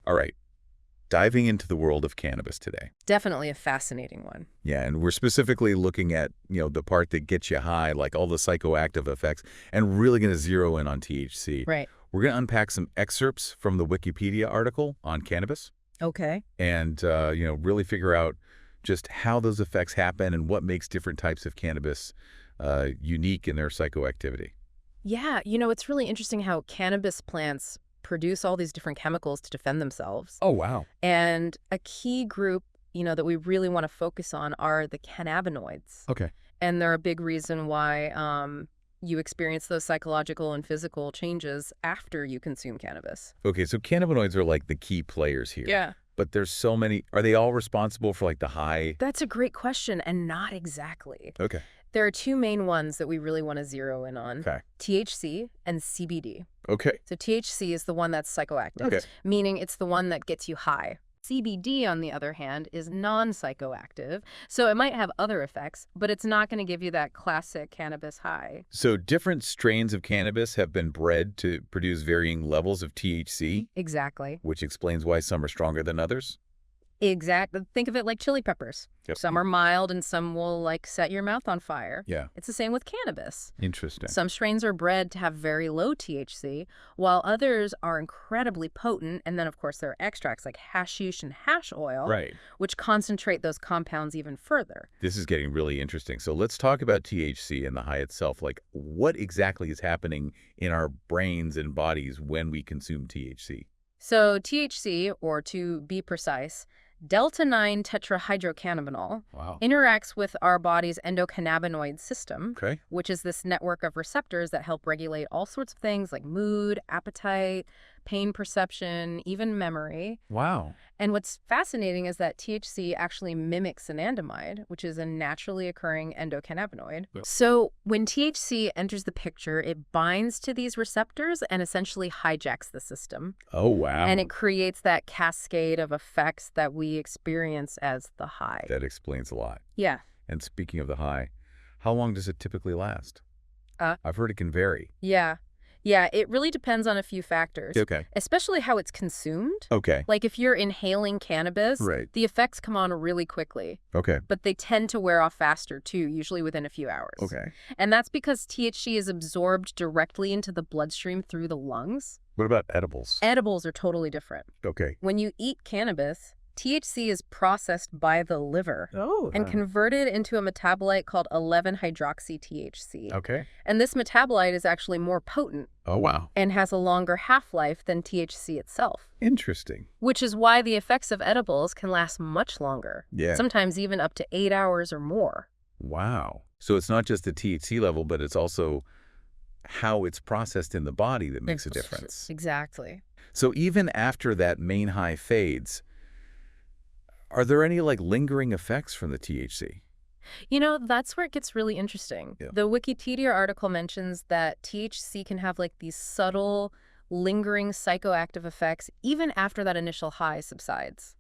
All right. Diving into the world of cannabis today. Definitely a fascinating one. Yeah, and we're specifically looking at, the part that gets you high, like all the psychoactive effects, and really going to zero in on THC. Right. We're going to unpack some excerpts from the Wikipedia article on cannabis Okay. and, really figure out just how those effects happen and what makes different types of cannabis unique in their psychoactivity. Yeah, it's really interesting how cannabis plants produce all these different chemicals to defend themselves. Oh, wow. And a key group, that we really want to focus on are the cannabinoids. Okay. And they're a big reason why you experience those psychological and physical changes after you consume cannabis. Okay, so cannabinoids are like the key players here. Yeah. But there's so many. Are they all responsible for like the high? That's a great question, and not exactly. Okay. There are two main ones that we really want to zero in on. Okay. THC and CBD. Okay. So THC is the one that's psychoactive, Okay. meaning it's the one that gets you high. CBD, on the other hand, is non-psychoactive, so it might have other effects, but it's not going to give you that classic cannabis high. So different strains of cannabis have been bred to produce varying levels of THC, Exactly. which explains why some are stronger than others. Exactly. Think of it like chili peppers. Yep. Some are mild and some will set your mouth on fire. Yeah. It's the same with cannabis. Interesting. Some strains are bred to have very low THC, while others are incredibly potent. And then, of course, there are extracts like hashish and hash oil, Right. which concentrate those compounds even further. This is getting really interesting. So let's talk about THC and the high itself. Like, what exactly is happening in our brains and bodies when we consume THC? So THC, or to be precise, delta-9 tetrahydrocannabinol, Wow. interacts with our body's endocannabinoid system, Okay. which is this network of receptors that help regulate all sorts of things like mood, appetite, pain perception, even memory. Wow. And what's fascinating is that THC actually mimics anandamide, which is a naturally occurring endocannabinoid. Yeah. So when THC enters the picture, it binds to these receptors and essentially hijacks the system. Oh, wow. And it creates that cascade of effects that we experience as the high. That explains a lot. Yeah. And speaking of the high, how long does it typically last? Uh, I've heard it can vary. Yeah. Yeah, it really depends on a few factors. Okay. Especially how it's consumed. Okay. Like if you're inhaling cannabis, Right. the effects come on really quickly. Okay. But they tend to wear off faster too, usually within a few hours. Okay. And that's because THC is absorbed directly into the bloodstream through the lungs. What about edibles? Edibles are totally different. Okay. When you eat cannabis, THC is processed by the liver Oh. and converted into a metabolite called 11-hydroxy-THC. Okay. And this metabolite is actually more potent Oh, wow. and has a longer half-life than THC itself, Interesting. which is why the effects of edibles can last much longer, Yeah. sometimes even up to 8 hours or more. Wow. So it's not just the THC level, but it's also how it's processed in the body that makes a difference. Exactly. So even after that main high fades, are there any lingering effects from the THC? That's where it gets really interesting. Yeah. The Wikipedia article mentions that THC can have these subtle, lingering psychoactive effects even after that initial high subsides.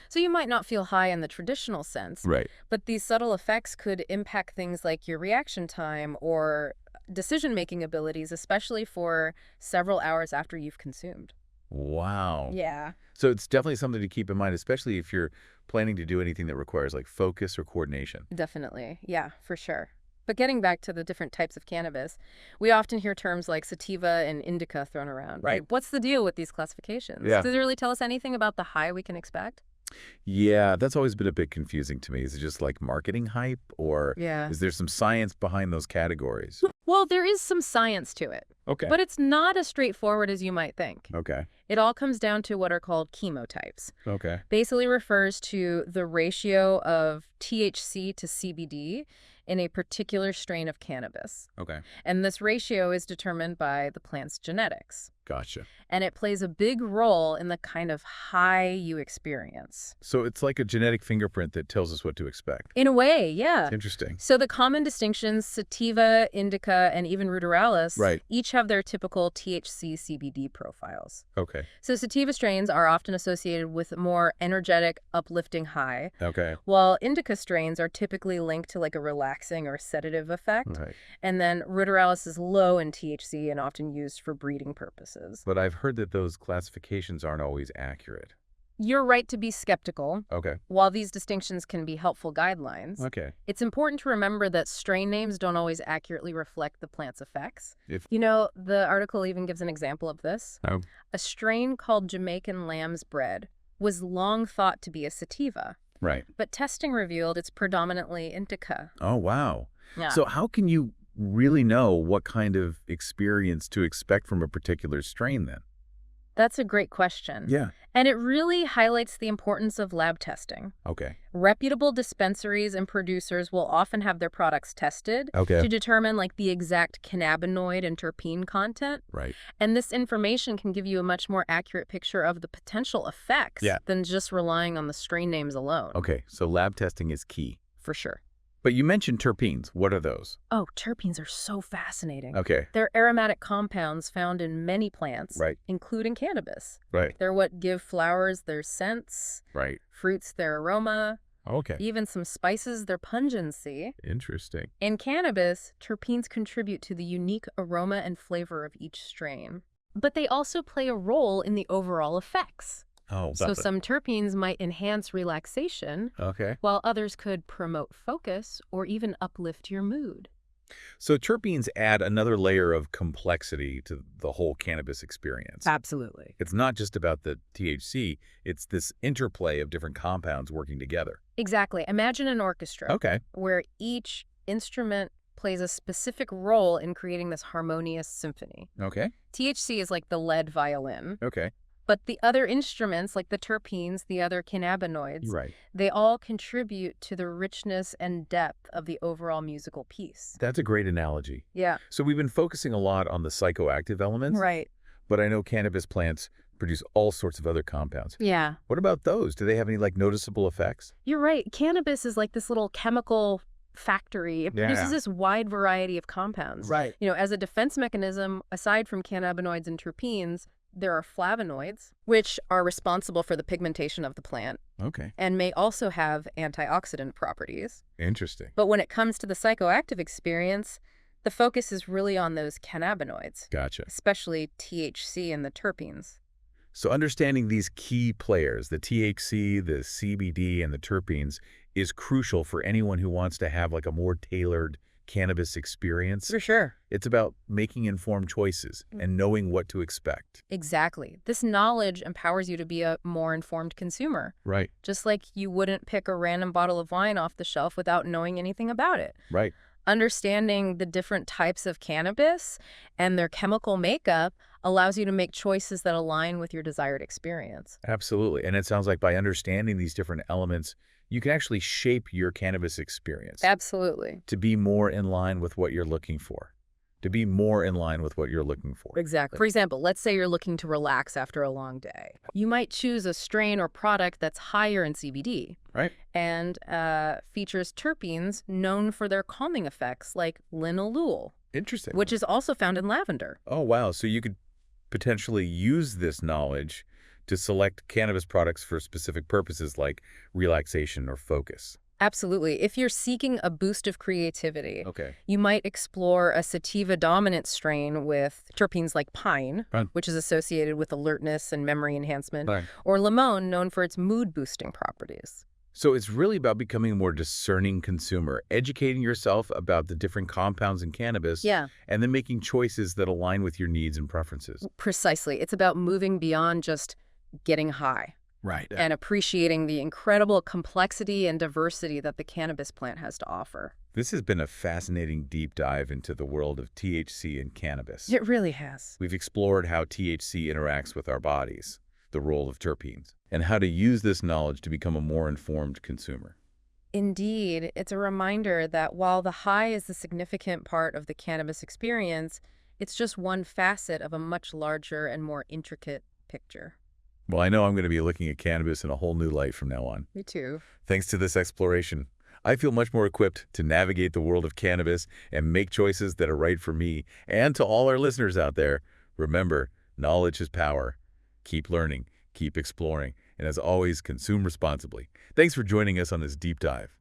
So you might not feel high in the traditional sense, Right. but these subtle effects could impact things like your reaction time or decision-making abilities, especially for several hours after you've consumed. Wow. Yeah. So it's definitely something to keep in mind, especially if you're planning to do anything that requires focus or coordination. Definitely. Yeah, for sure. But getting back to the different types of cannabis, we often hear terms like sativa and indica thrown around. Right. What's the deal with these classifications? Yeah. Does it really tell us anything about the high we can expect? Yeah, that's always been a bit confusing to me. Is it just marketing hype, or Yeah. is there some science behind those categories? Well, there is some science to it, Okay. but it's not as straightforward as you might think. Okay. It all comes down to what are called chemotypes. Okay. Basically refers to the ratio of THC to CBD in a particular strain of cannabis. Okay. And this ratio is determined by the plant's genetics. Gotcha. And it plays a big role in the kind of high you experience. So it's like a genetic fingerprint that tells us what to expect. In a way, yeah. Interesting. So the common distinctions, sativa, indica, and even ruderalis, Right. each have their typical THC-CBD profiles. Okay. So sativa strains are often associated with a more energetic, uplifting high, Okay. while indica strains are typically linked to a relaxing or sedative effect. Right. And then ruderalis is low in THC and often used for breeding purposes. But I've heard that those classifications aren't always accurate. You're right to be skeptical. Okay. While these distinctions can be helpful guidelines, Okay. it's important to remember that strain names don't always accurately reflect the plant's effects. If The article even gives an example of this. Oh, A strain called Jamaican lamb's bread was long thought to be a sativa, right. but testing revealed it's predominantly indica. Oh, wow. Yeah. So how can you really know what kind of experience to expect from a particular strain then? That's a great question. Yeah. And it really highlights the importance of lab testing. Okay. Reputable dispensaries and producers will often have their products tested Okay. to determine the exact cannabinoid and terpene content. Right. And this information can give you a much more accurate picture of the potential effects than just relying on the strain names alone. Okay. So lab testing is key. For sure. But you mentioned terpenes. What are those? Oh, terpenes are so fascinating. Okay. They're aromatic compounds found in many plants, Right. including cannabis. Right. They're what give flowers their scents, Right. fruits their aroma, Okay. even some spices their pungency. Interesting. In cannabis, terpenes contribute to the unique aroma and flavor of each strain. But they also play a role in the overall effects. Oh, So some terpenes might enhance relaxation, Okay. while others could promote focus or even uplift your mood. So terpenes add another layer of complexity to the whole cannabis experience. Absolutely. It's not just about the THC, it's this interplay of different compounds working together. Exactly. Imagine an orchestra Okay. where each instrument plays a specific role in creating this harmonious symphony. Okay. THC is like the lead violin, Okay. but the other instruments, like the terpenes, the other cannabinoids, Right. they all contribute to the richness and depth of the overall musical piece. That's a great analogy. Yeah. So we've been focusing a lot on the psychoactive elements, Right. but I know cannabis plants produce all sorts of other compounds. Yeah. What about those? Do they have any noticeable effects? You're right. Cannabis is like this little chemical factory. It produces this wide variety of compounds. Right. As a defense mechanism, aside from cannabinoids and terpenes, there are flavonoids, which are responsible for the pigmentation of the plant Okay. and may also have antioxidant properties. Interesting. But when it comes to the psychoactive experience, the focus is really on those cannabinoids, Gotcha. especially THC and the terpenes. So understanding these key players, the THC, the CBD, and the terpenes, is crucial for anyone who wants to have a more tailored cannabis experience. For sure. It's about making informed choices and knowing what to expect. Exactly. This knowledge empowers you to be a more informed consumer, Right. just like you wouldn't pick a random bottle of wine off the shelf without knowing anything about it. Right. Understanding the different types of cannabis and their chemical makeup allows you to make choices that align with your desired experience. Absolutely. And it sounds like by understanding these different elements, you can actually shape your cannabis experience Absolutely. to be more in line with what you're looking for. Exactly. For example, let's say you're looking to relax after a long day. You might choose a strain or product that's higher in CBD Right. and features terpenes known for their calming effects like linalool, Interesting. which is also found in lavender. Oh, wow. So you could potentially use this knowledge to select cannabis products for specific purposes like relaxation or focus. Absolutely. If you're seeking a boost of creativity, Okay. you might explore a sativa-dominant strain with terpenes like pine, Right. which is associated with alertness and memory enhancement, Right. or limon, known for its mood-boosting properties. So it's really about becoming a more discerning consumer, educating yourself about the different compounds in cannabis, Yeah, and then making choices that align with your needs and preferences. precisely. It's about moving beyond just getting high Right. and appreciating the incredible complexity and diversity that the cannabis plant has to offer. This has been a fascinating deep dive into the world of THC and cannabis. It really has. We've explored how THC interacts with our bodies, the role of terpenes, and how to use this knowledge to become a more informed consumer. Indeed, it's a reminder that while the high is a significant part of the cannabis experience, it's just one facet of a much larger and more intricate picture. Well, I know I'm going to be looking at cannabis in a whole new light from now on. Me too. Thanks to this exploration, I feel much more equipped to navigate the world of cannabis and make choices that are right for me. And to all our listeners out there, remember, knowledge is power. Keep learning, keep exploring, and as always, consume responsibly. Thanks for joining us on this deep dive.